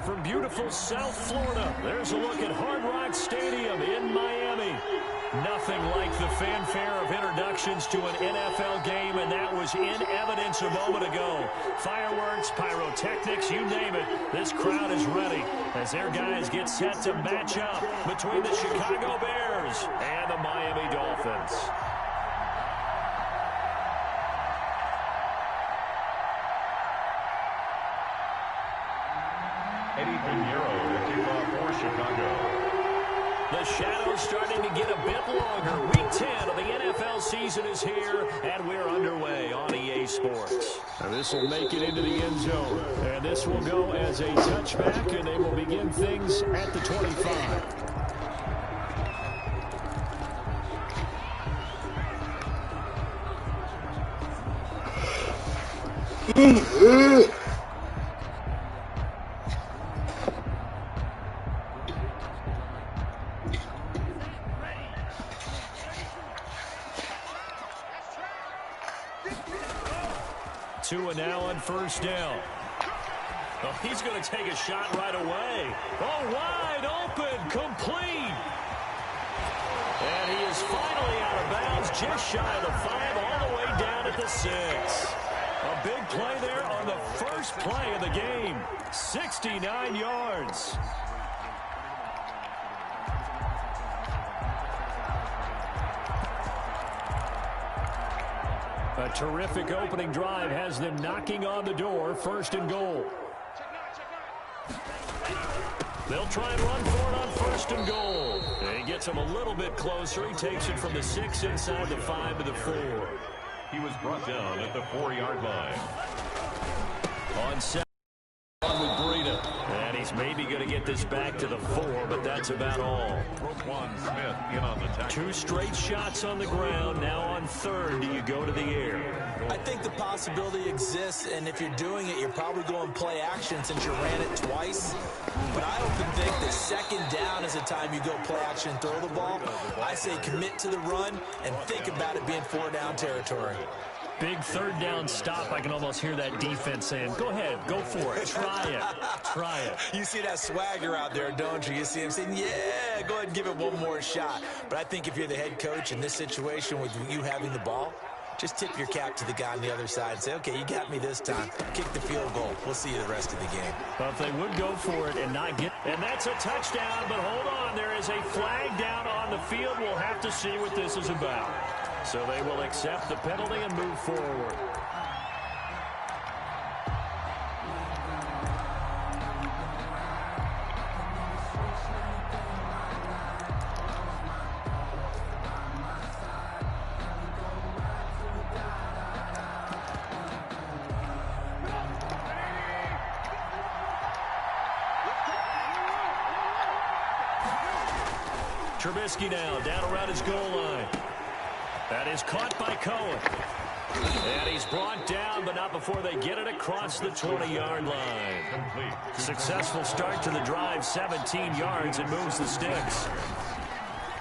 from beautiful South Florida, there's a look at Hard Rock Stadium in Miami. Nothing like the fanfare of introductions to an NFL game, and that was in evidence a moment ago. Fireworks, pyrotechnics, you name it. This crowd is ready as their guys get set to match up between the Chicago Bears and the Miami Dolphins. Eddie Pinheiro to kick off for Chicago. The shadow's starting to get a bit longer. Week 10 of the NFL season is here, and we're underway on EA Sports. And this will make it into the end zone. And this will go as a touchback, and they will begin things at the 25. Tua now on first down. Oh, he's going to take a shot right away. Oh, wide open, complete. And he is finally out of bounds, just shy of the 5, all the way down at the 6. A big play there on the first play of the game. 69 yards. A terrific opening drive has them knocking on the door, first and goal. They'll try and run for it on first and goal. And he gets him a little bit closer. He takes it from the 6 inside the 5 to the 4. He was brought down at the 4-yard line. On set with Breida. And he's maybe going to get this back to the 4, but that's about all. Roquan Smith in on the tackle. 2 straight shots on the ground. Now on third, do you go to the air? I think the possibility exists, and if you're doing it, you're probably going play action since you ran it twice. But I often think that second down is the time you go play action and throw the ball. I say commit to the run and think about it being 4-down territory. Big third down stop. I can almost hear that defense saying, go ahead, go for it, try it, try it. You see that swagger out there, don't you? You see him saying, yeah, go ahead and give it one more shot. But I think if you're the head coach in this situation with you having the ball, just tip your cap to the guy on the other side and say, okay, you got me this time. Kick the field goal. We'll see you the rest of the game. Well, if they would go for it and not get... And that's a touchdown, but hold on. There is a flag down on the field. We'll have to see what this is about. So they will accept the penalty and move forward. Trubisky now down around his goal line. That is caught by Cohen. And he's brought down, but not before they get it across the 20-yard line. Successful start to the drive, 17 yards, and moves the sticks.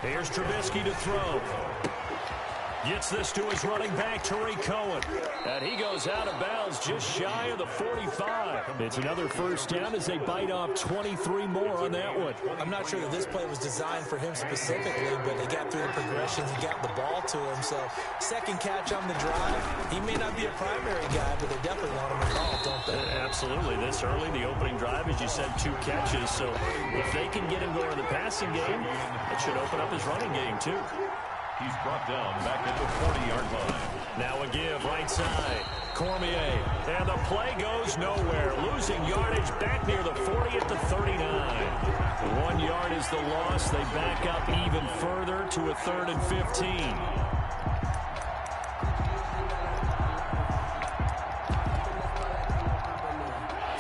Here's Trubisky to throw. Gets this to his running back, Tariq Cohen. And he goes out of bounds just shy of the 45. It's another first down as they bite off 23 more on that one. I'm not sure that this play was designed for him specifically, but they got through the progressions and got the ball to him. So second catch on the drive. He may not be a primary guy, but they definitely want him involved, don't they? Absolutely. This early, the opening drive, as you said, 2 catches. So if they can get him going in the passing game, it should open up his running game too. He's brought down back at the 40-yard line. Now a give right side. Cormier. And the play goes nowhere. Losing yardage back near the 40 at the 39. 1 yard is the loss. They back up even further to a 3rd and 15.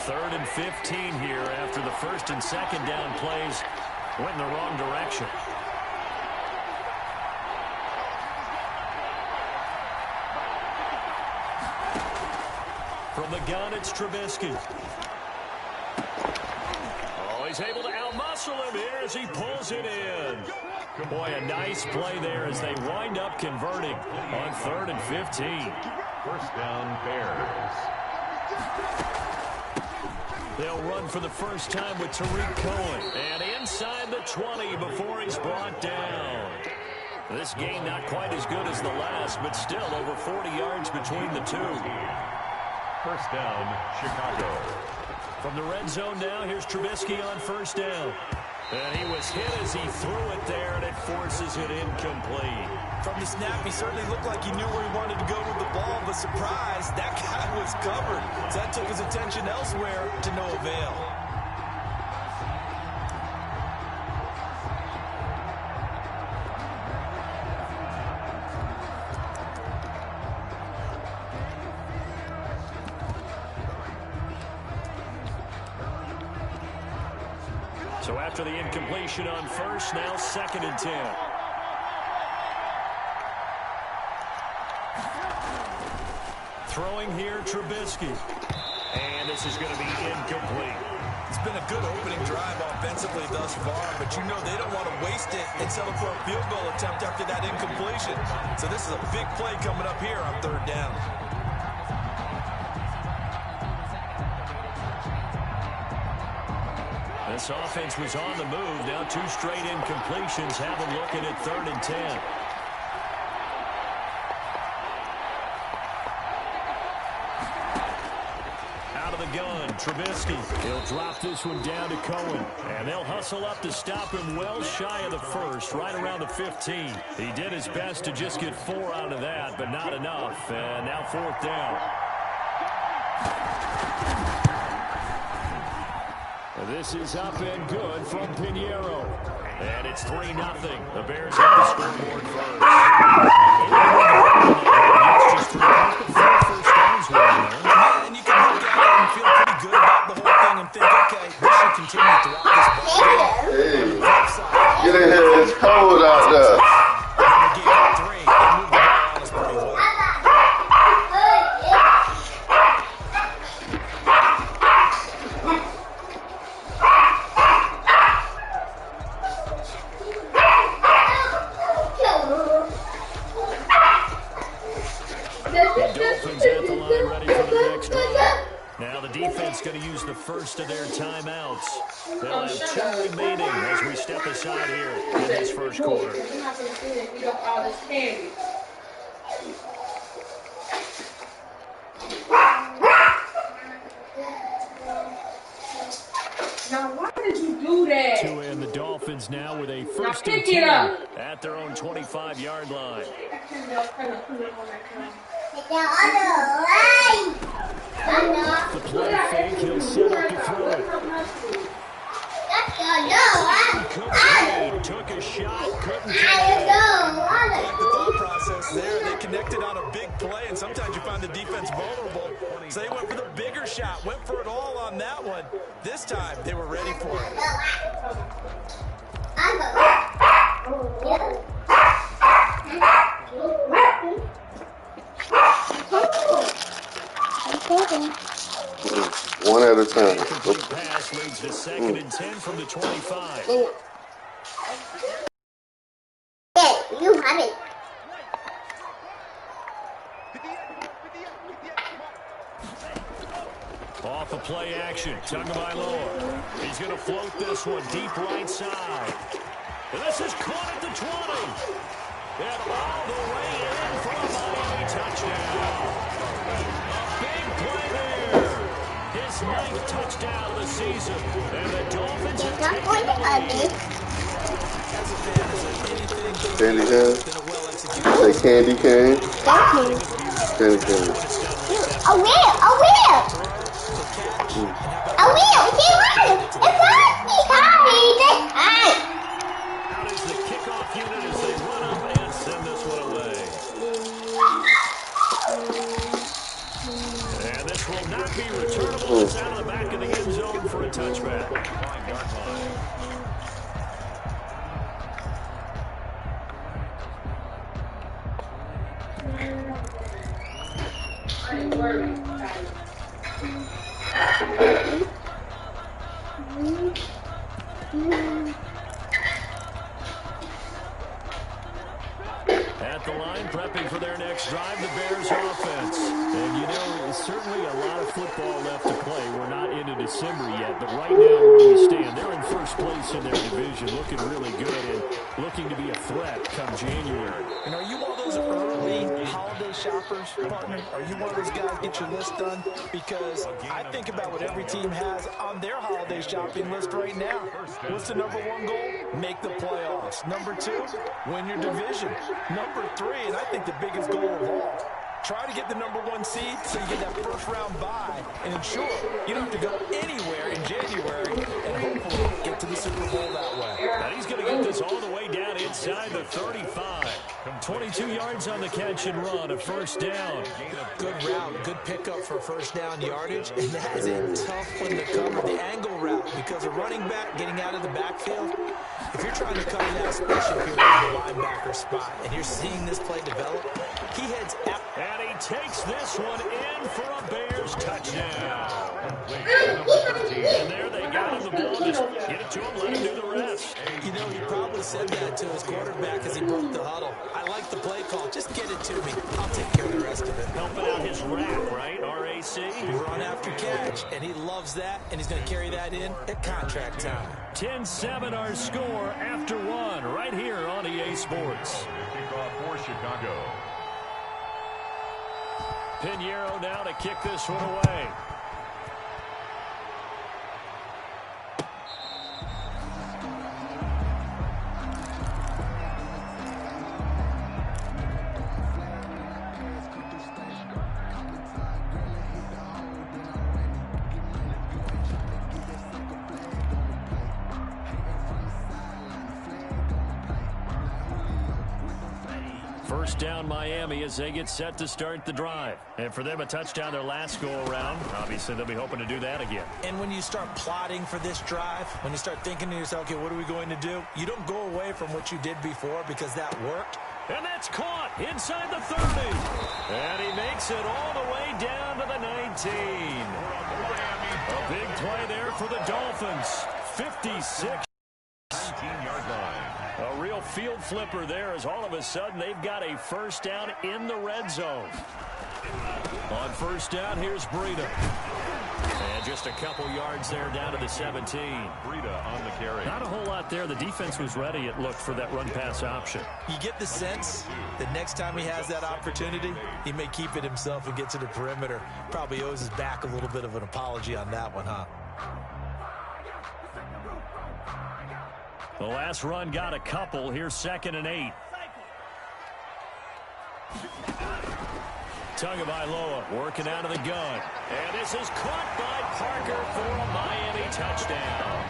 Third and 15 here after the first and second down plays went in the wrong direction. From the gun, it's Trubisky. Oh, he's able to outmuscle him here as he pulls it in. Boy, a nice play there as they wind up converting on 3rd and 15. First down, Bears. They'll run for the first time with Tariq Cohen. And inside the 20 before he's brought down. This game not quite as good as the last, but still over 40 yards between the two. First down, Chicago. From the red zone now, here's Trubisky on first down. And he was hit as he threw it there, and it forces it incomplete. From the snap, he certainly looked like he knew where he wanted to go with the ball, but surprise, that guy was covered. So that took his attention elsewhere to no avail. So after the incompletion on first, now 2nd and 10. Throwing here, Trubisky. And this is going to be incomplete. It's been a good opening drive offensively thus far, but you know they don't want to waste it and settle for a field goal attempt after that incompletion. So this is a big play coming up here on 3rd down. This offense was on the move. Now 2 straight incompletions have them looking at 3rd and 10. Out of the gun, Trubisky. He'll drop this one down to Cohen. And they'll hustle up to stop him well shy of the first, right around the 15. He did his best to just get 4 out of that, but not enough. And now 4th down. This is up and good from Pinheiro. And it's 3-0. The Bears have the scoreboard first. Just 4 first downs right there. And you can look at it and feel pretty good about the whole thing and think, okay, this should continue throughout this ball. Hey, get in here. It's cold out there. And they gave up 3 and moved the ball on us pretty well. Going to use the first of their timeouts. They'll have 2 remaining as we step aside here in this first quarter. Now, why did you do that? Tua and the Dolphins now with a 1st and 10 at their own 25-yard line. The play fake, he'll set up to throw it. Took a shot, couldn't take it. Like the thought process there, they connected on a big play, and sometimes you find the defense vulnerable. So they went for the bigger shot, went for it all on that one. This time, they were ready for it. One at a time. The pass leads to 2nd and 10 from the 25. You have it. Off of play action, Tagovailoa. He's going to float this one deep right side. And this is caught at the 20. And all the way in for a Miami touchdown. Big play there. His 9th touchdown of the season. And the Dolphins have taken the lead. Candy cane. Say candy cane. Candy cane. A wheel. He won. It's Out is the kickoff unit as they run up and send this one away. And this will not be returnable. It's out of the back of the end zone for a touchback. 5-yard line. I ain't worried. At the the line, prepping for their next drive, the Bears offense. And, you know, there's certainly a lot of football left to play. We're not into December yet, but right now where we stand, they're in first place in their division, looking really good and looking to be a threat come January. And are you one of those early holiday shoppers, partner? Are you one of those guys get your list done? Because I think about what every team has on their holiday shopping list right now. What's the number one goal? Make the playoffs. Number two, win your division. Number three, and I think the biggest goal of all, try to get the number one seed so you get that first round bye and ensure you don't have to go anywhere in January and hopefully get to the Super Bowl that way. And he's going to get this all the way down inside the 35. 22 yards on the catch and run, a first down. Good route, good pickup for first down yardage, and that is a tough one to cover, the angle route, because a running back getting out of the backfield, if you're trying to cover that, especially if you're in the linebacker spot, and you're seeing this play develop, he heads out. And he takes this one in for a Bears touchdown. And there they got him the ball. Just get it to him, let him do the rest. You know, he probably said that to his quarterback as he broke the huddle. I like the play call. Just get it to me. I'll take care of the rest of it. Helping out his rack, right? RAC. Run after catch, and he loves that, and he's going to carry that in at contract time. 10-7 our score after one right here on EA Sports. Kickoff for Chicago. Pinheiro now to kick this one away. First down Miami as they get set to start the drive. And for them, a touchdown their last go-around. Obviously, they'll be hoping to do that again. And when you start plotting for this drive, when you start thinking to yourself, okay, what are we going to do? You don't go away from what you did before because that worked. And that's caught inside the 30. And he makes it all the way down to the 19. A big play there for the Dolphins. 56. 19-yard line. A real field flipper there as all of a sudden they've got a first down in the red zone. On first down, here's Breida. And just a couple yards there down to the 17. Breida on the carry. Not a whole lot there. The defense was ready, it looked, for that run-pass option. You get the sense that next time he has that opportunity, he may keep it himself and get to the perimeter. Probably owes his back a little bit of an apology on that one, huh? The last run got a couple. Here's 2nd and 8. Tagovailoa working out of the gun. And this is caught by Parker for a Miami touchdown.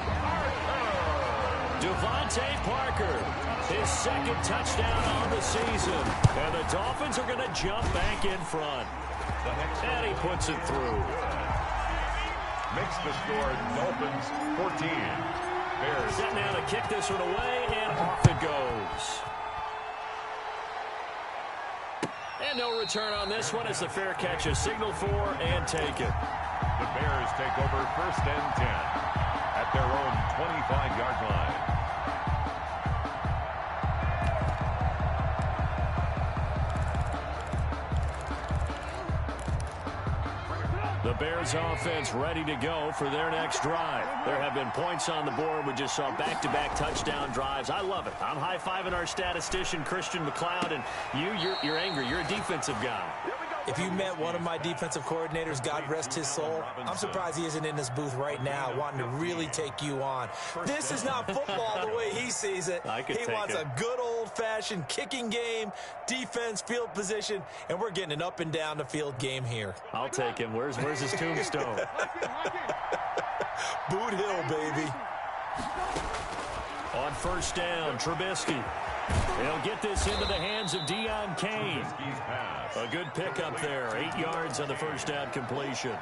Devontae Parker, his 2nd touchdown on the season. And the Dolphins are going to jump back in front. And he puts it through. Makes the score Dolphins 14. Bears. Set now to kick this one away, and off it goes. And no return on this one as the fair catch is signaled for and taken. The Bears take over 1st and 10 at their own 25-yard line. The Bears offense ready to go for their next drive. There have been points on the board. We just saw back-to-back touchdown drives. I love it. I'm high-fiving our statistician, Christian McLeod, and you're angry. You're a defensive guy. If you met one of my defensive coordinators, God rest his soul, I'm surprised he isn't in this booth right now wanting to really take you on. This is not football the way he sees it. He wants a good old-fashioned kicking game, defense, field position, and we're getting an up-and-down-the-field game here. I'll take him. Where's his tombstone? Boot Hill, baby. On first down, Trubisky. They'll get this into the hands of Deion Kane. A good pickup there. 8 yards on the first down completion.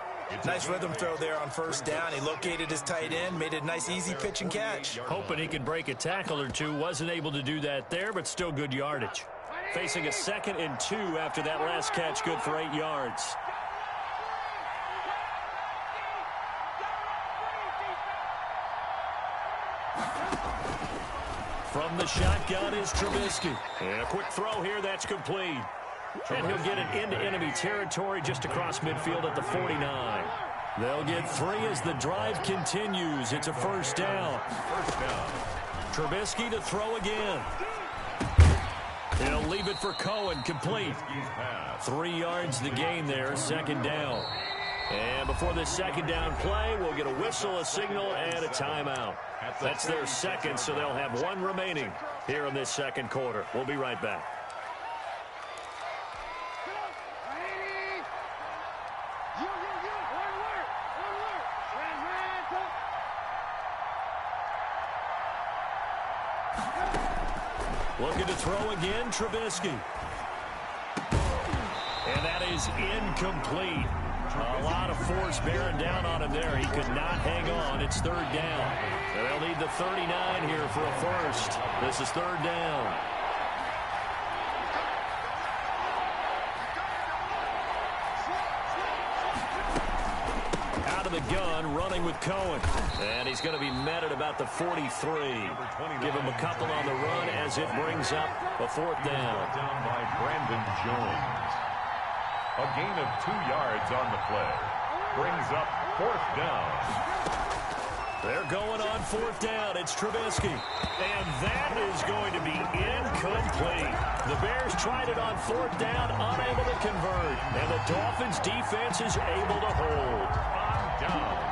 Nice rhythm throw there on first down. He located his tight end, made a nice easy pitch and catch. Hoping he could break a tackle or two. Wasn't able to do that there, but still good yardage. Facing a 2nd and 2 after that last catch, good for 8 yards. From the shotgun is Trubisky. And a quick throw here, that's complete. And he'll get it into enemy territory just across midfield at the 49. They'll get 3 as the drive continues. It's a first down. Trubisky to throw again. He'll leave it for Cohen, complete. 3 yards the gain there, second down. And before this second down play, we'll get a whistle, a signal, and a timeout. That's their second, so they'll have 1 remaining here in this second quarter. We'll be right back. Looking to throw again, Trubisky. And that is incomplete. A lot of force bearing down on him there. He could not hang on. It's third down. And they'll need the 39 here for a first. This is third down. Out of the gun, running with Cohen. And he's going to be met at about the 43. Give him a couple on the run as it brings up a fourth down. Down by Brandon Jones. A gain of 2 yards on the play. Brings up fourth down. They're going on fourth down. It's Trubisky. And that is going to be incomplete. The Bears tried it on fourth down, unable to convert. And the Dolphins defense is able to hold. On downs.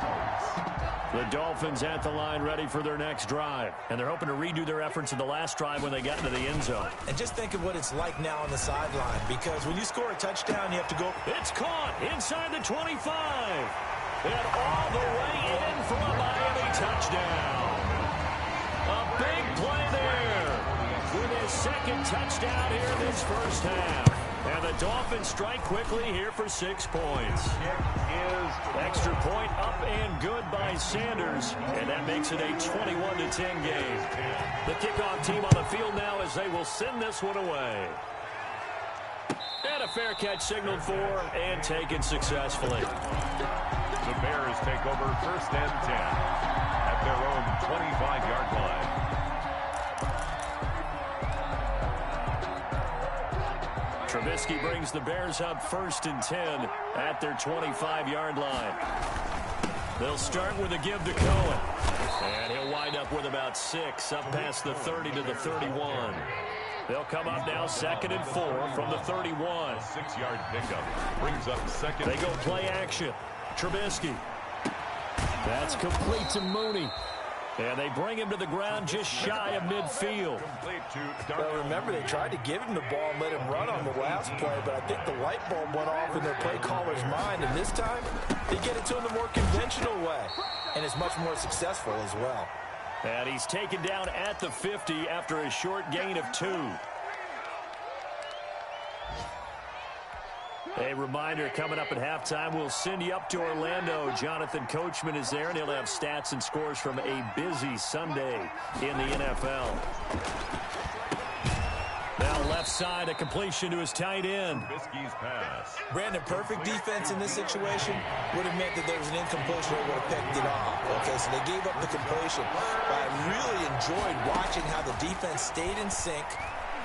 The Dolphins at the line ready for their next drive. And they're hoping to redo their efforts in the last drive when they got into the end zone. And just think of what it's like now on the sideline, because when you score a touchdown, you have to go. It's caught inside the 25. And all the way in for a Miami touchdown. A big play there with his second touchdown here in this first half. And the Dolphins strike quickly here for 6 points. Extra point up and good by Sanders. And that makes it a 21-10 game. The kickoff team on the field now as they will send this one away. And a fair catch signaled for and taken successfully. The Bears take over first and 10 at their own 25-yard line. Trubisky brings the Bears up first and 10 at their 25-yard line. They'll start with a give to Cohen. And he'll wind up with about 6 up past the 30 to the 31. They'll come up now second and 4 from the 31. 6-yard pickup brings up second. They go play action. Trubisky. That's complete to Mooney. And they bring him to the ground just shy of midfield. Well, remember, they tried to give him the ball and let him run on the last play, but I think the light bulb went off in their play caller's mind, and this time they get it to him the more conventional way, and it's much more successful as well. And he's taken down at the 50 after a short gain of 2. A reminder, coming up at halftime, we'll send you up to Orlando. Jonathan Coachman is there, and he'll have stats and scores from a busy Sunday in the NFL. Now left side, a completion to his tight end. Trubisky's pass. Brandon, perfect defense in this situation would have meant that there was an incompletion that would have picked it off. Okay, so they gave up the completion. But I really enjoyed watching how the defense stayed in sync,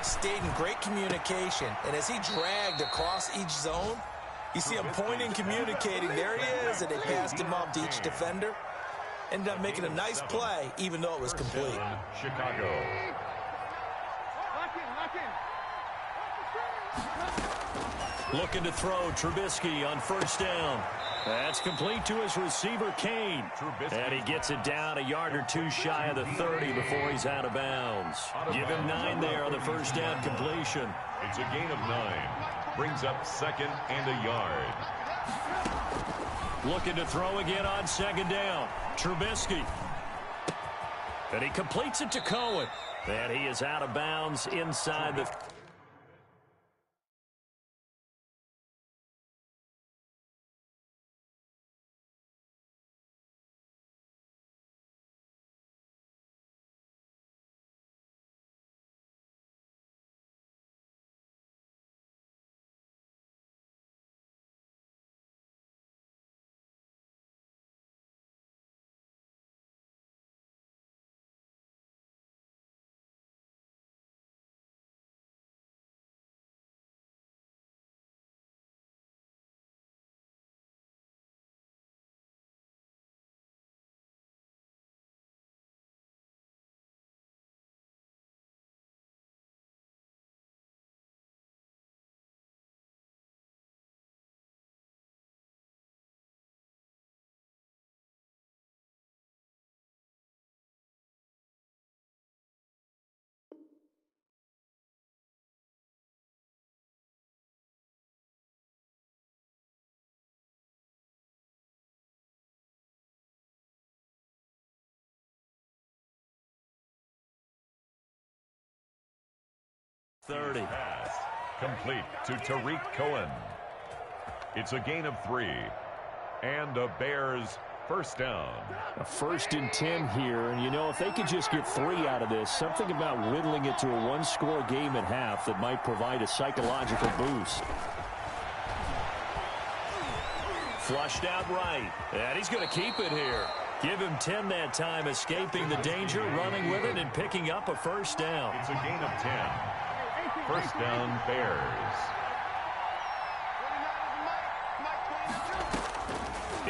stayed in great communication, and as he dragged across each zone, you see him pointing, communicating. There he is, and they passed him off to each defender. Ended up making a nice play, even though it was complete. Chicago. Looking to throw, Trubisky on first down. That's complete to his receiver, Kane. And he gets it down a yard or 2 shy of the 30 before he's out of bounds. Give him 9 there on the first down completion. It's a gain of 9. Brings up second and a yard. Looking to throw again on second down. Trubisky. And he completes it to Cohen. And he is out of bounds inside the 30. Pass complete to Tariq Cohen. It's a gain of 3. And a Bears first down. A 1st and 10 here, and you know, if they could just get 3 out of this, something about whittling it to a one-score game at half that might provide a psychological boost. Flushed out right, and he's going to keep it here. Give him 10 that time, escaping the danger, running with it, and picking up a first down. It's a gain of 10. First down, Bears.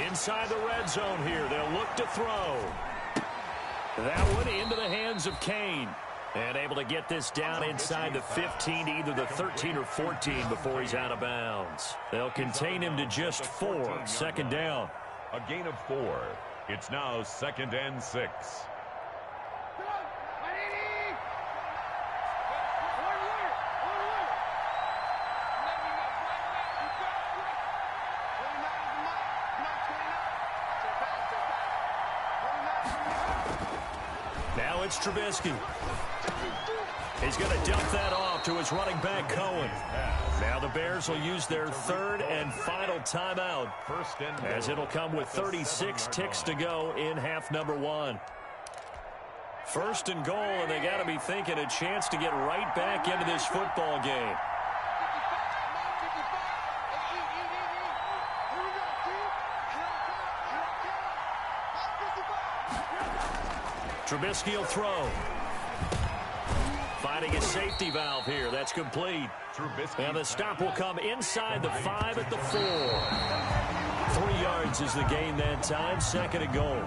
Inside the red zone here, they'll look to throw. That one into the hands of Kane. And able to get this down inside the 15, either the 13 or 14 before he's out of bounds. They'll contain him to just 4, second down. A gain of 4. It's now 2nd and 6. Now it's Trubisky. He's going to dump that off to his running back, Cohen. Now the Bears will use their 3rd and final timeout, as it'll come with 36 ticks to go in half number 1. 1st and goal, and they got to be thinking a chance to get right back into this football game. Trubisky will throw. Finding a safety valve here. That's complete. And the stop will come inside the 5 at the 4. 3 yards is the gain that time. 2nd and goal.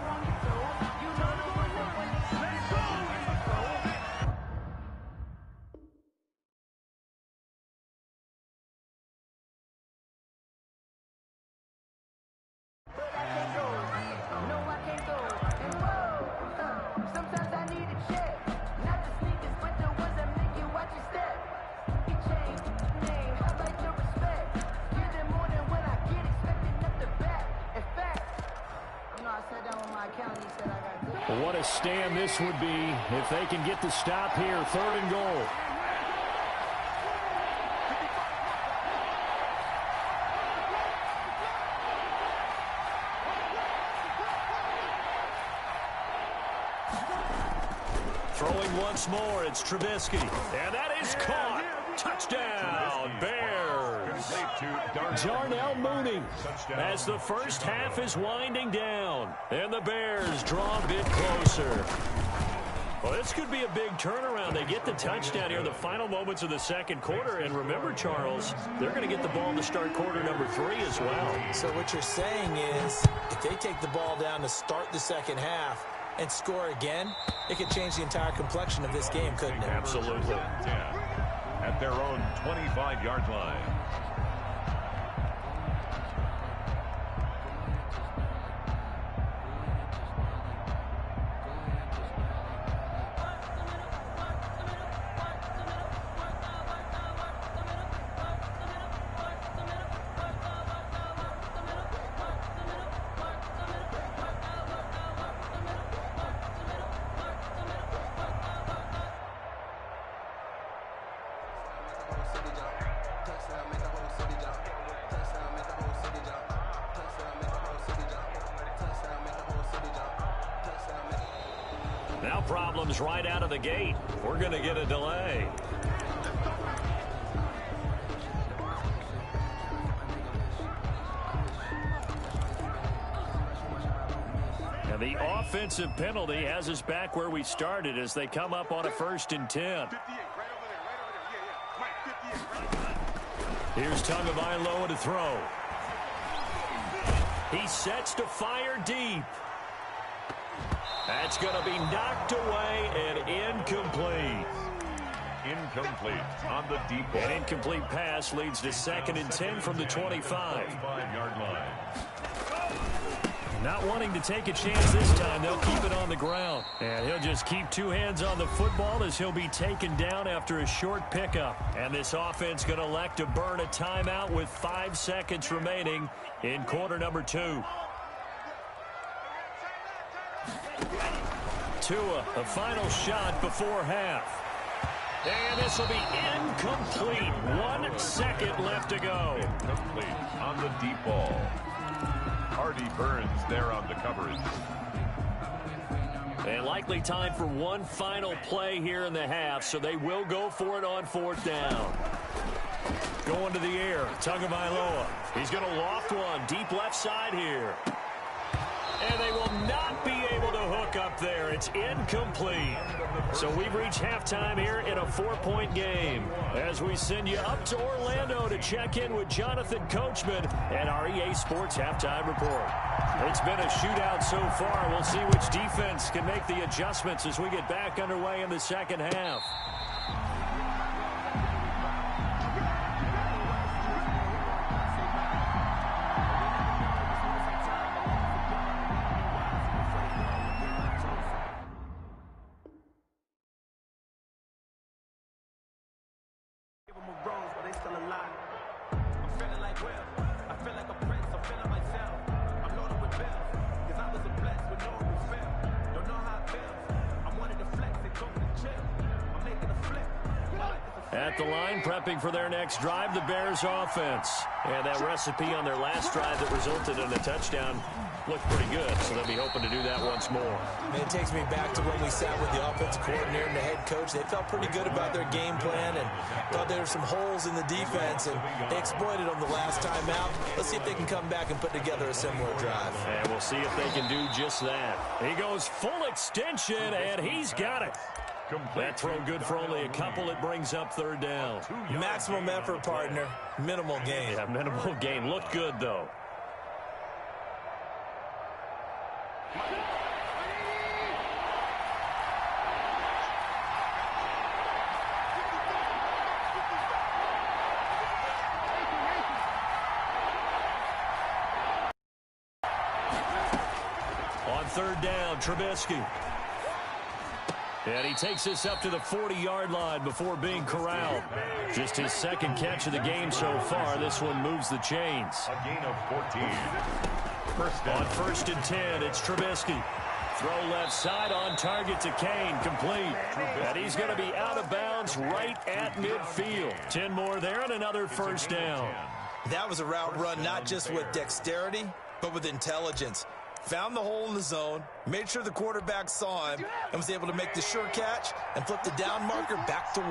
What a stand this would be if they can get the stop here. 3rd and goal. Throwing once more, it's Trubisky. And that is caught. Touchdown, Bears. Darnell Mooney as the first half is winding down. And the Bears draw a bit closer. Well, this could be a big turnaround. They get the touchdown here in the final moments of the 2nd quarter. And remember, Charles, they're going to get the ball to start quarter number 3 as well. So what you're saying is if they take the ball down to start the 2nd half and score again, it could change the entire complexion of this game, couldn't it? Absolutely. At their own 25-yard line. Now problems right out of the gate. We're going to get a delay. And the offensive penalty has us back where we started as they come up on a 1st and 10. Here's Tagovailoa to throw. He sets to fire deep. That's going to be knocked away and incomplete. Incomplete on the deep ball. An incomplete pass leads to 2nd and 10 from the 25. 25-yard line. Not wanting to take a chance this time, they'll keep it on the ground. And he'll just keep 2 hands on the football as he'll be taken down after a short pickup. And this offense going to elect to burn a timeout with 5 seconds remaining in quarter number 2. Tua, a final shot before half. And this will be incomplete. 1 second left to go. Incomplete on the deep ball. Artie Burns there on the coverage. And likely time for one final play here in the half, so they will go for it on 4th down. Going to the air, Tagovailoa. He's going to loft one, deep left side here. And they will not be able to hook up there. It's incomplete. So we've reached halftime here in a 4-point game. As we send you up to Orlando to check in with Jonathan Coachman and our EA Sports Halftime Report. It's been a shootout so far. We'll see which defense can make the adjustments as we get back underway in the second half. At the line, prepping for their next drive, the Bears offense. And that recipe on their last drive that resulted in a touchdown looked pretty good, so they'll be hoping to do that once more. And it takes me back to when we sat with the offensive coordinator and the head coach. They felt pretty good about their game plan and thought there were some holes in the defense, and they exploited them the last time out. Let's see if they can come back and put together a similar drive. And we'll see if they can do just that. He goes full extension, and he's got it. That throw good for only a couple. It brings up 3rd down. Maximum effort, partner. Minimal gain. Yeah, minimal gain. Looked good, though. On 3rd down, Trubisky. And he takes this up to the 40-yard line before being corralled. Just his 2nd catch of the game so far. This one moves the chains. A gain of 14. First down. On 1st and 10, it's Trubisky. Throw left side on target to Kane. Complete. And he's going to be out of bounds right at midfield. 10 more there and another 1st down. That was a route run not just with dexterity, but with intelligence. Found the hole in the zone, made sure the quarterback saw him, and was able to make the sure catch and flip the down marker back to 1.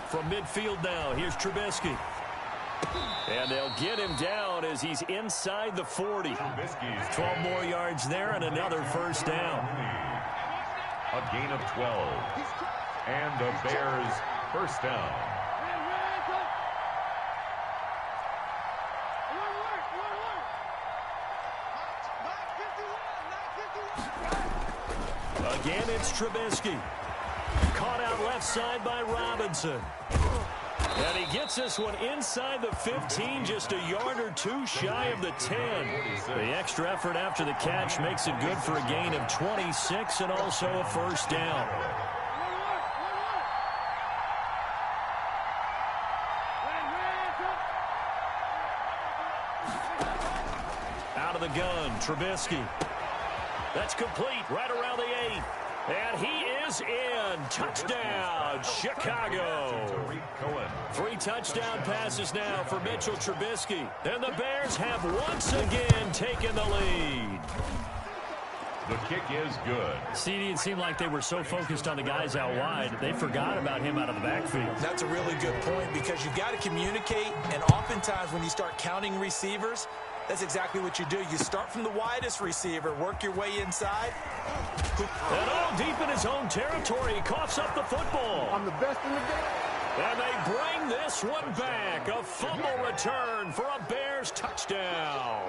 From midfield now, here's Trubisky. And they'll get him down as he's inside the 40. 12 more yards there and another 1st down. A gain of 12. And the Bears 1st down. Again, it's Trubisky. Caught out left side by Robinson. And he gets this one inside the 15, just a yard or two shy of the 10. The extra effort after the catch makes it good for a gain of 26 and also a 1st down. Out of the gun, Trubisky. That's complete right around the 8. And he is in. Touchdown, Chicago. 3 touchdown passes now for Mitchell Trubisky. And the Bears have once again taken the lead. The kick is good. CD, it seemed like they were so focused on the guys out wide, they forgot about him out of the backfield. That's a really good point because you've got to communicate, and oftentimes when you start counting receivers, that's exactly what you do. You start from the widest receiver, work your way inside. And all deep in his own territory, he coughs up the football. I'm the best in the game. And they bring this one back. A fumble return for a Bears touchdown.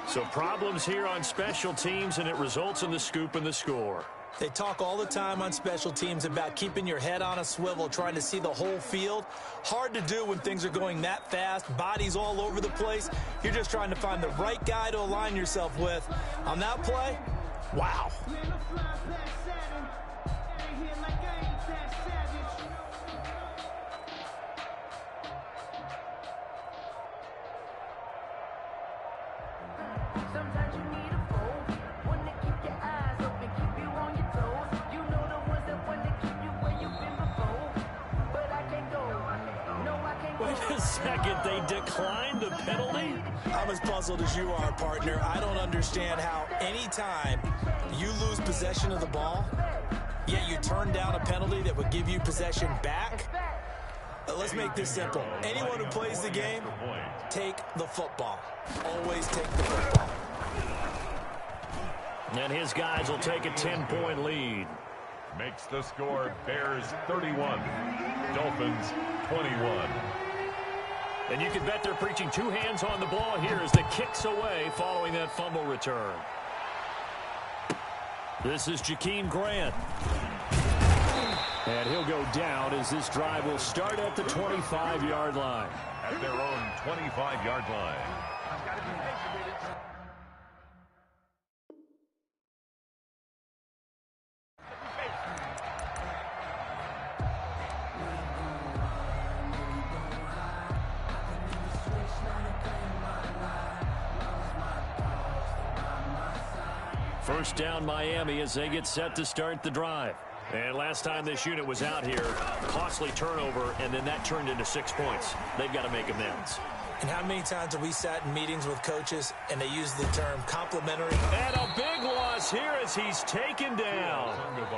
So problems here on special teams, and it results in the scoop and the score. They talk all the time on special teams about keeping your head on a swivel, trying to see the whole field. Hard to do when things are going that fast, bodies all over the place. You're just trying to find the right guy to align yourself with. On that play, wow. Sometimes you need a phone, one to keep your eyes Wait a second, they declined the penalty? I'm as puzzled as you are, partner. I don't understand how anytime you lose possession of the ball, yet you turn down a penalty that would give you possession back. Let's make this simple. Anyone who plays the game, take the football. Always take the football. And his guys will take a 10-point lead. Makes the score Bears 31, Dolphins 21. And you can bet they're preaching two hands on the ball here as the kick's away following that fumble return. This is Jakeem Grant. And he'll go down as this drive will start at the 25-yard line. At their own 25-yard line. First down Miami as they get set to start the drive. And last time this unit was out here, costly turnover, and then that turned into 6 points. They've got to make amends. And how many times have we sat in meetings with coaches and they use the term complimentary? And a big loss here as he's taken down.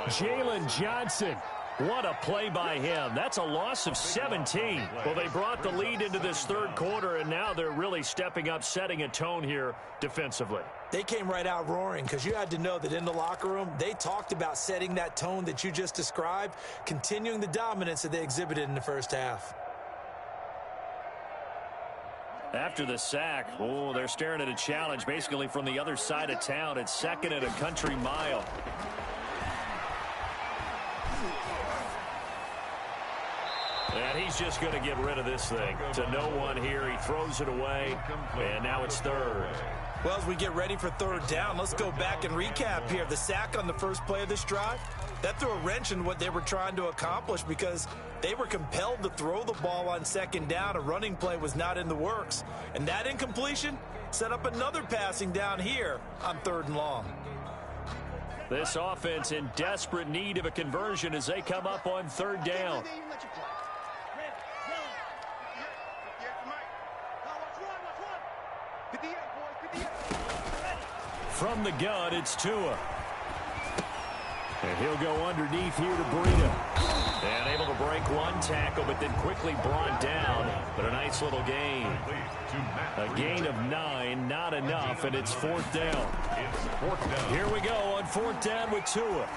Jalen Johnson. What a play by him. That's a loss of 17. Well, they brought the lead into this third quarter, and now they're really stepping up, setting a tone here defensively. They came right out roaring because you had to know that in the locker room, they talked about setting that tone that you just described, continuing the dominance that they exhibited in the first half. After the sack, oh, they're staring at a challenge basically from the other side of town. It's second and a country mile. And he's just going to get rid of this thing. To no one here. He throws it away, and now it's third. Well, as we get ready for third down, let's go back and recap here. The sack on the first play of this drive, that threw a wrench in what they were trying to accomplish because they were compelled to throw the ball on second down. A running play was not in the works. And that incompletion set up another passing down here on third and long. This offense in desperate need of a conversion as they come up on third down. From the gun, it's Tua. And he'll go underneath here to Breida. And able to break one tackle, but then quickly brought down. But a nice little gain. A gain of 9, not enough, and it's fourth down. Here we go on fourth down with Tua.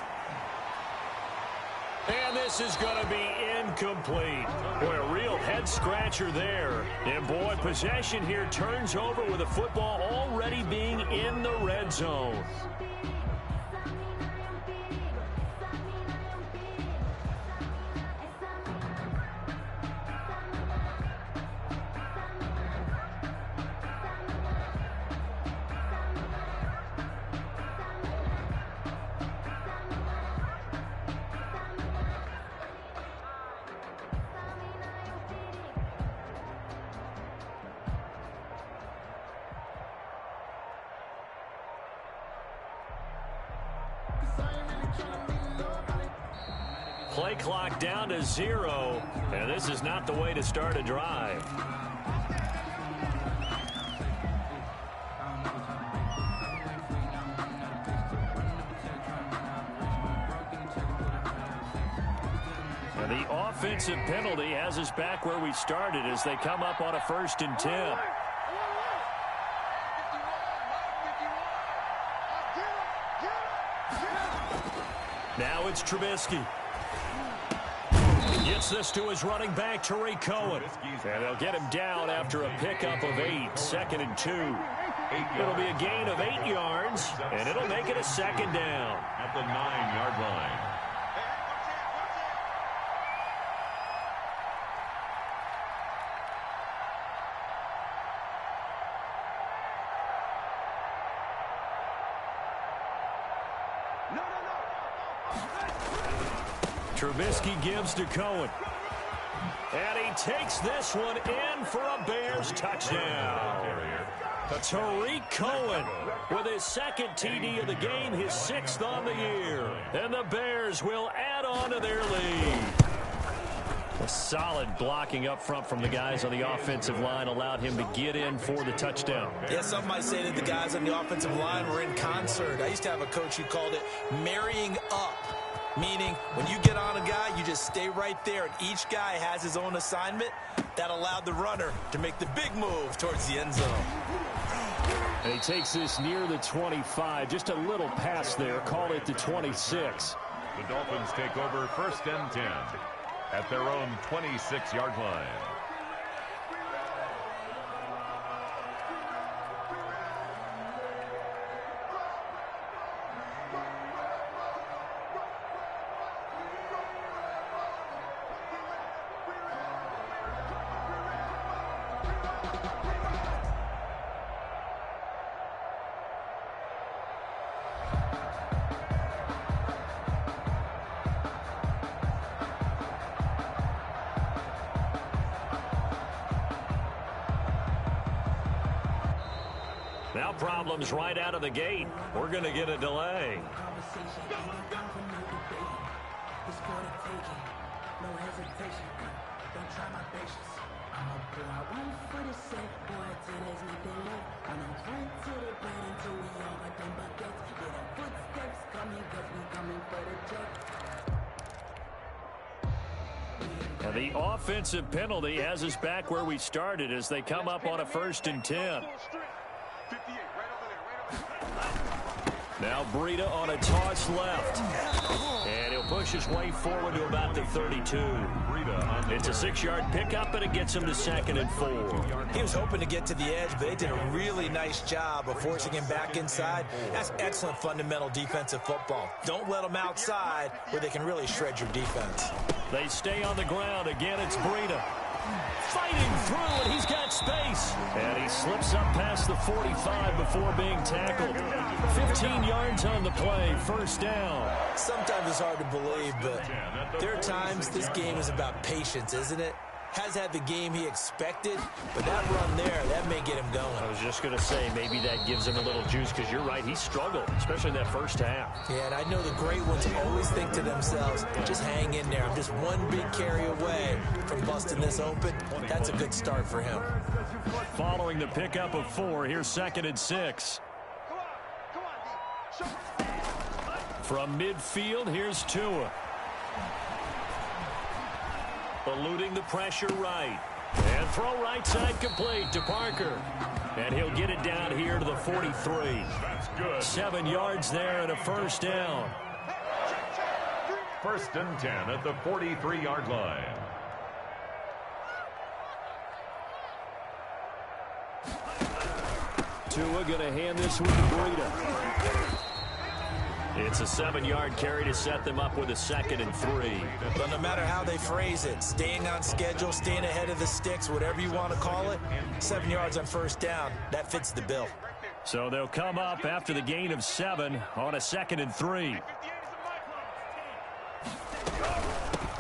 And this is going to be incomplete. Boy, a real head-scratcher there. And, boy, possession here turns over with the football already being in the red zone. Play clock down to 0, and this is not the way to start a drive. And the offensive penalty has us back where we started as they come up on a 1st and 10. Now it's Trubisky. Gets this to his running back, Tariq Cohen. And they'll get him down after a pickup of 8, 2nd and 2. It'll be a gain of 8 yards, and it'll make it a 2nd down. At the 9-yard line. Trubisky gives to Cohen. And he takes this one in for a Bears touchdown. Tariq Cohen with his 2nd TD of the game, his 6th on the year. And the Bears will add on to their lead. A solid blocking up front from the guys on the offensive line allowed him to get in for the touchdown. Yeah, some might say that the guys on the offensive line were in concert. I used to have a coach who called it marrying up, meaning when you get on a guy, you just stay right there, and each guy has his own assignment. That allowed the runner to make the big move towards the end zone. And he takes this near the 25, just a little pass there, call it the 26. The Dolphins take over 1st and 10 at their own 26-yard line. Now problems right out of the gate. We're going to get a delay. And the offensive penalty has us back where we started as they come up on a 1st and 10. Now Breida on a toss left. And he'll push his way forward to about the 32. It's a 6-yard pickup, and it gets him to 2nd and 4. He was hoping to get to the edge, but they did a really nice job of forcing him back inside. That's excellent fundamental defensive football. Don't let them outside where they can really shred your defense. They stay on the ground. Again, it's Breida. Fighting through, and he's got space. And he slips up past the 45 before being tackled. 15 yards on the play, 1st down. Sometimes it's hard to believe, but there are times this game is about patience, isn't it? Has had the game he expected, but that run there, that may get him going. I was just going to say, maybe that gives him a little juice, because you're right, he struggled, especially in that 1st half. Yeah, and I know the great ones always think to themselves, just hang in there. I'm just one big carry away from busting this open. That's a good start for him. Following the pickup of 4, here's 2nd and 6. From midfield, here's Tua. Eluding the pressure right. And throw right side complete to Parker. And he'll get it down here to the 43. 7 yards there and a 1st down. 1st and 10 at the 43-yard line. Tua going to hand this one to Breida. It's a 7-yard carry to set them up with a 2nd and 3. But no matter how they phrase it, staying on schedule, staying ahead of the sticks, whatever you want to call it, 7 yards on 1st down, that fits the bill. So they'll come up after the gain of 7 on a 2nd and 3.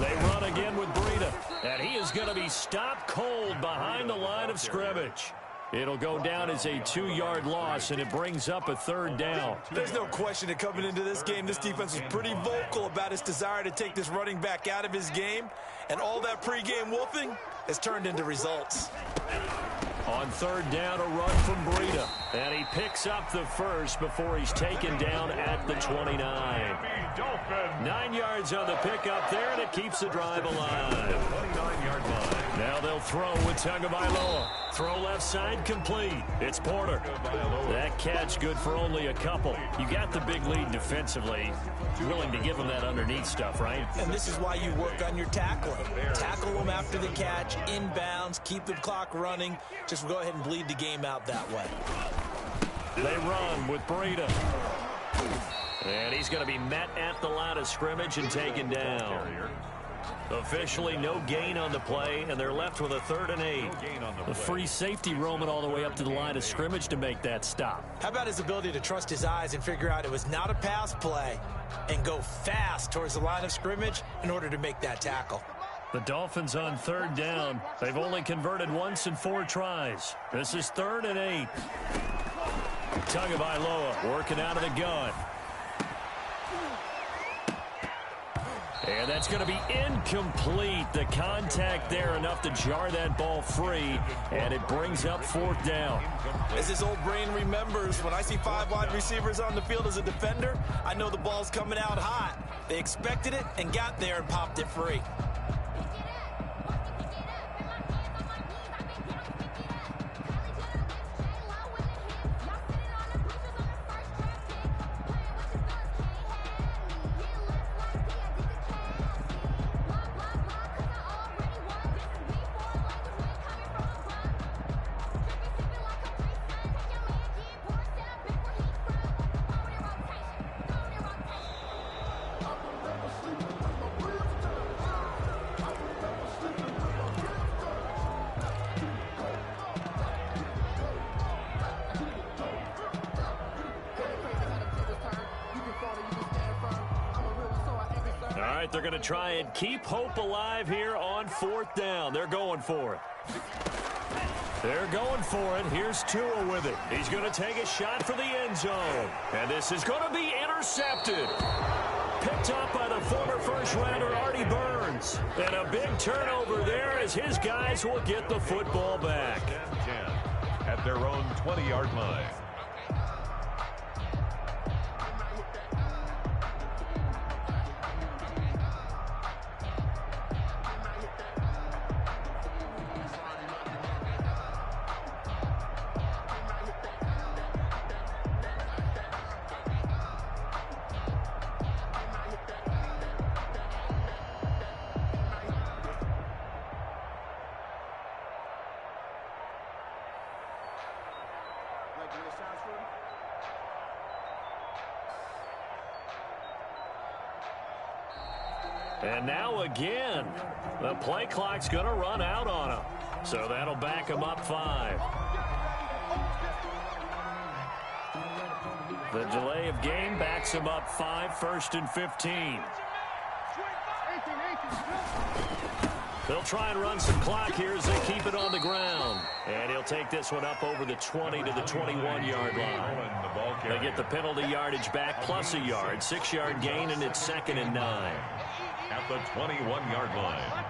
They run again with Breida, and he is going to be stopped cold behind the line of scrimmage. It'll go down as a 2-yard loss, and it brings up a 3rd down. There's no question that coming into this game, this defense was pretty vocal about its desire to take this running back out of his game, and all that pregame wolfing has turned into results. On 3rd down, a run from Breida, and he picks up the 1st before he's taken down at the 29. 9 yards on the pickup there, and it keeps the drive alive. 29-yard line. Now they'll throw with Tagovailoa. Throw left side complete. It's Porter. That catch good for only a couple. You got the big lead defensively. Willing to give him that underneath stuff, right? And this is why you work on your tackling. Tackle them after the catch, inbounds, keep the clock running. Just go ahead and bleed the game out that way. They run with Breida. And he's going to be met at the line of scrimmage and taken down. Officially no gain on the play, and they're left with a 3rd and 8. The free safety roaming all the way up to the line of scrimmage to make that stop. How about his ability to trust his eyes and figure out it was not a pass play and go fast towards the line of scrimmage in order to make that tackle? The Dolphins on 3rd down. They've only converted once in 4 tries. This is 3rd and 8. Tagovailoa working out of the gun. And that's going to be incomplete. The contact there enough to jar that ball free, and it brings up 4th down. As his old brain remembers, when I see 5 wide receivers on the field as a defender, I know the ball's coming out hot. They expected it and got there and popped it free. They're going to try and keep hope alive here on 4th down. They're going for it. They're going for it. Here's Tua with it. He's going to take a shot for the end zone. And this is going to be intercepted. Picked up by the former first-rounder Artie Burns. And a big turnover there as his guys will get the football back. 10 at their own 20-yard line. And now again, the play clock's going to run out on him. So that'll back him up 5. The delay of game backs him up 5, 1st and 15. They'll try and run some clock here as they keep it on the ground. And he'll take this one up over the 20 to the 21-yard line. They get the penalty yardage back plus a yard, 6-yard gain, and it's 2nd and 9. At the 21-yard line.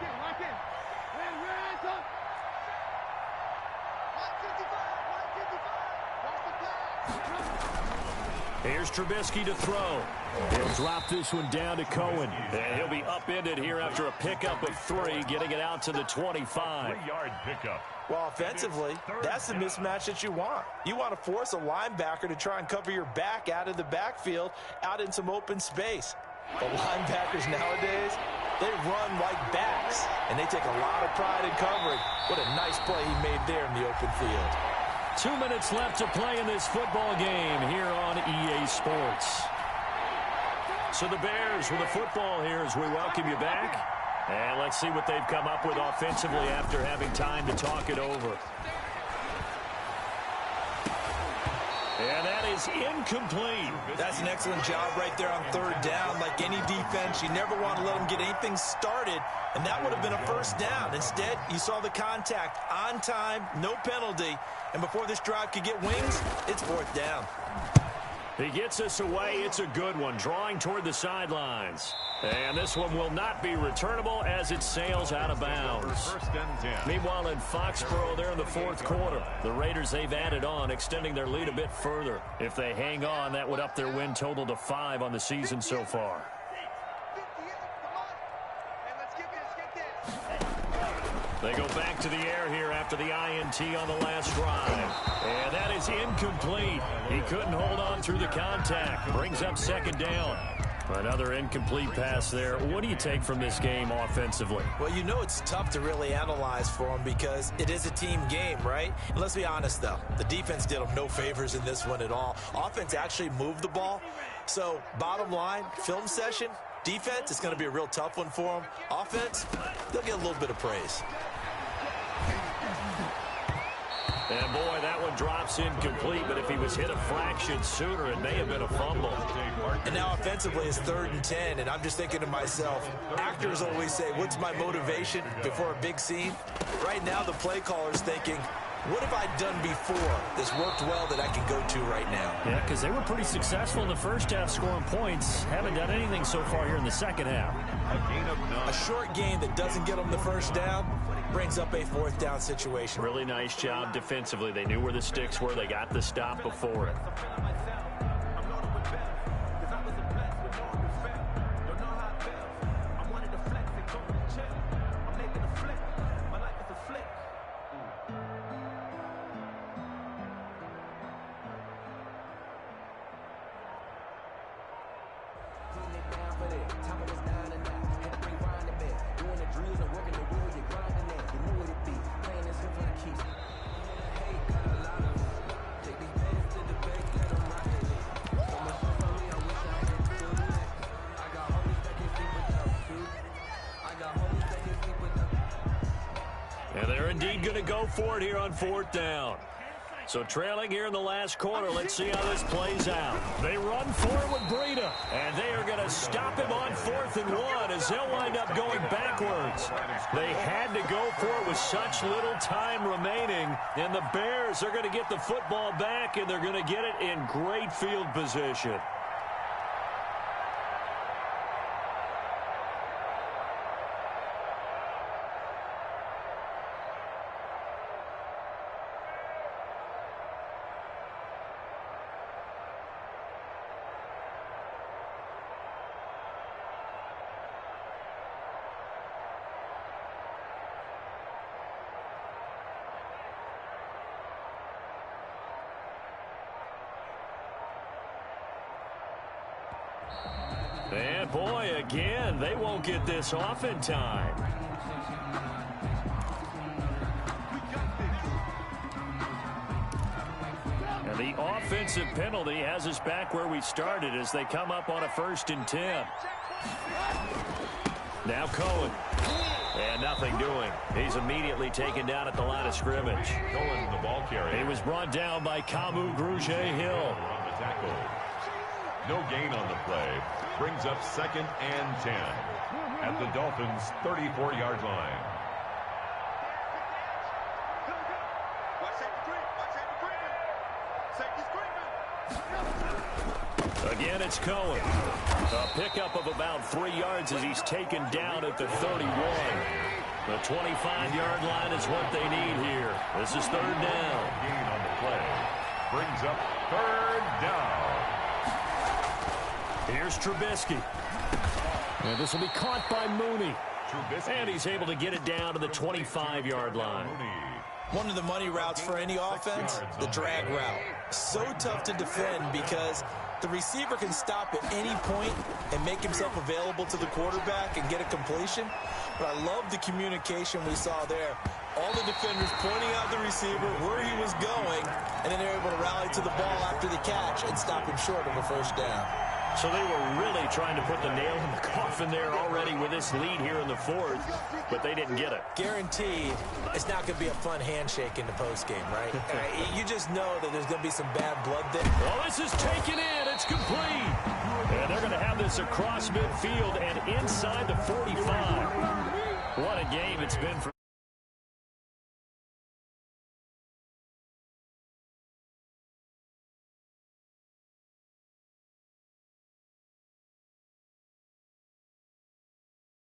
Here's Trubisky to throw. He'll drop this one down to Cohen. And he'll be upended here after a pickup of 3, getting it out to the 25. 3-yard pickup. Well, offensively, that's the mismatch that you want. You want to force a linebacker to try and cover your back out of the backfield, out in some open space. The linebackers nowadays, they run like backs, and they take a lot of pride in covering. What a nice play he made there in the open field. 2 minutes left to play in this football game here on EA Sports. So the Bears with the football here as we welcome you back. And let's see what they've come up with offensively after having time to talk it over. And that is incomplete. That's an excellent job right there on 3rd down. Like any defense, you never want to let them get anything started, and that would have been a 1st down. Instead, you saw the contact on time, no penalty, and before this drive could get wings, it's 4th down. He gets us away. It's a good one, drawing toward the sidelines. And this one will not be returnable as it sails out of bounds. 1st and 10. Meanwhile, in Foxborough, they're in the 4th quarter. The Raiders, they've added on, extending their lead a bit further. If they hang on, that would up their win total to 5 on the season so far. They go back to the air here after the INT on the last drive. And that is incomplete. He couldn't hold on through the contact. Brings up 2nd down. Another incomplete pass there. What do you take from this game offensively? Well, you know it's tough to really analyze for them because it is a team game, right? And let's be honest, though. The defense did them no favors in this one at all. Offense actually moved the ball. So, bottom line, film session, defense, it's going to be a real tough one for them. Offense, they'll get a little bit of praise. And, boy, that one drops incomplete, but if he was hit a fraction sooner, it may have been a fumble. And now offensively it's 3rd and 10, and I'm just thinking to myself, actors always say, what's my motivation before a big scene? Right now the play caller's thinking, What have I done before that's worked well that I can go to right now? Yeah, because they were pretty successful in the first half scoring points. Haven't done anything so far here in the second half. A gain of 9. A short game that doesn't get them the first down brings up a 4th down situation. Really nice job defensively. They knew where the sticks were. They got the stop before it. And they're indeed going to go for it here on 4th down. So trailing here in the last quarter, let's see how this plays out. They run for it with Breida, and they are going to stop him on 4th and 1 as they'll wind up going backwards. They had to go for it with such little time remaining, and the Bears are going to get the football back, and they're going to get it in great field position. And boy, again, they won't get this off in time. And the offensive penalty has us back where we started as they come up on a 1st and 10. Now Cohen. And nothing doing. He's immediately taken down at the line of scrimmage. Cohen, the ball carrier. He was brought down by Kamu Grugier-Hill. On the tackle. No gain on the play. Brings up 2nd and 10 at the Dolphins' 34-yard line. Again, it's Cohen. A pickup of about 3 yards as he's taken down at the 31. The 25-yard line is what they need here. This is 3rd down. Gain on the play. Brings up 3rd down. Here's Trubisky. And this will be caught by Mooney. Trubisky. And he's able to get it down to the 25-yard line. One of the money routes for any offense, the drag route. So tough to defend because the receiver can stop at any point and make himself available to the quarterback and get a completion. But I love the communication we saw there. All the defenders pointing out the receiver, where he was going, and then they're able to rally to the ball after the catch and stop him short of a 1st down. So they were really trying to put the nail in the coffin there already with this lead here in the 4th, but they didn't get it. Guaranteed, it's not going to be a fun handshake in the postgame, right? You just know that there's going to be some bad blood there. Well, this is taken in. It's complete. And they're going to have this across midfield and inside the 45. What a game it's been for